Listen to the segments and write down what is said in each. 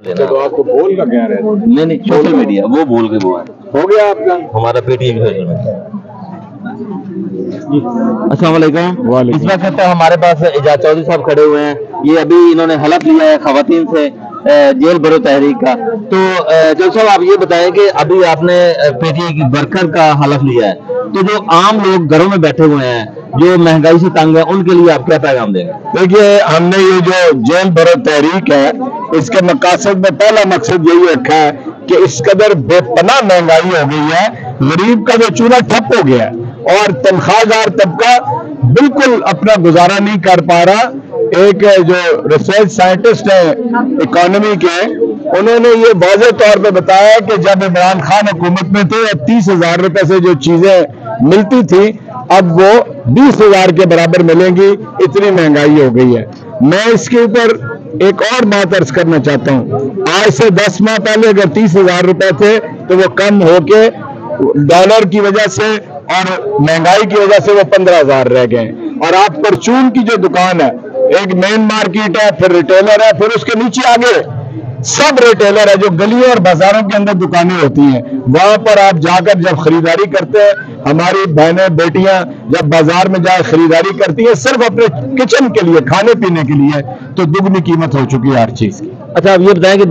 तो आपको बोल का क्या रहे? नहीं सोशल मीडिया वो बोल के वो है हो गया आपका? हमारा पेटीएम सोशल मीडिया। अस्सलाम वालेकुम। इस वक्त हमारे पास एजाज चौधरी साहब खड़े हुए हैं। ये अभी इन्होंने हलफ लिया है खवातीन से जेल भरो तहरीक का। तो जो साहब आप ये बताएं कि अभी आपने पेटीएम की वर्कर का हलफ लिया है, तो जो आम लोग घरों में बैठे हुए हैं जो महंगाई से तंग है उनके लिए आप क्या पैगाम देंगे? देखिए, हमने ये जो जेल भरो तहरीक है, इसके मकासद में पहला मकसद यही रखा है कि इस कदर बेपनाह महंगाई हो गई है, गरीब का जो चूल्हा ठप हो गया है और तनख्वाहदार तबका बिल्कुल अपना गुजारा नहीं कर पा रहा। एक जो रिसर्च साइंटिस्ट हैं इकोनॉमी के, उन्होंने ये वाज़ेह तौर पे बताया कि जब इमरान खान हुकूमत में थे 30,000 रुपए से जो चीजें मिलती थी अब वो 20,000 के बराबर मिलेंगी, इतनी महंगाई हो गई है। मैं इसके ऊपर एक और बात अर्ज करना चाहता हूँ। आज से 10 माह पहले अगर 30,000 रुपए थे तो वो कम होके डॉलर की वजह से और महंगाई की वजह से वो 15,000 रह गए। और आप परचून की जो दुकान है, एक मेन मार्केट है, फिर रिटेलर है, फिर उसके नीचे आगे सब रिटेलर है, जो गलियों और बाजारों के अंदर दुकानें होती हैं, वहां पर आप जाकर जब खरीदारी करते हैं, हमारी बहनें बेटियां जब बाजार में जाकर खरीदारी करती है सिर्फ अपने किचन के लिए, खाने पीने के लिए, तो दुगनी कीमत हो चुकी है हर चीज की। अच्छा, आप ये बताएं कि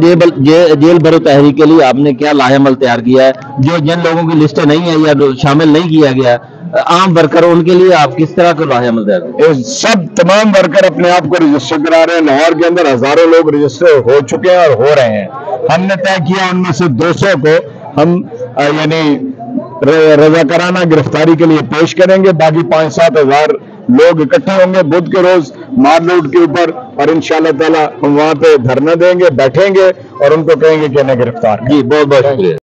जेल भरो तहरीक के लिए आपने क्या लाहेअमल तैयार किया है? जो जिन लोगों की लिस्ट नहीं है या शामिल नहीं किया गया आम वर्कर, उनके लिए आप किस तरह का लाहेअमल तैयार करें? सब तमाम वर्कर अपने आप को रजिस्टर करा रहे हैं। लाहौर के अंदर हजारों लोग रजिस्टर हो चुके हैं और हो रहे हैं। हमने तय किया उनमें से 200 को हम यानी रज़ाकाराना गिरफ्तारी के लिए पेश करेंगे। बाकी 5-7 हजार लोग इकट्ठे होंगे बुध के रोज मार रोड के ऊपर, और इंशाअल्लाह ताला हम वहां पे धरना देंगे, बैठेंगे और उनको कहेंगे कि इन्हें गिरफ्तार करें। जी बहुत बहुत शुक्रिया।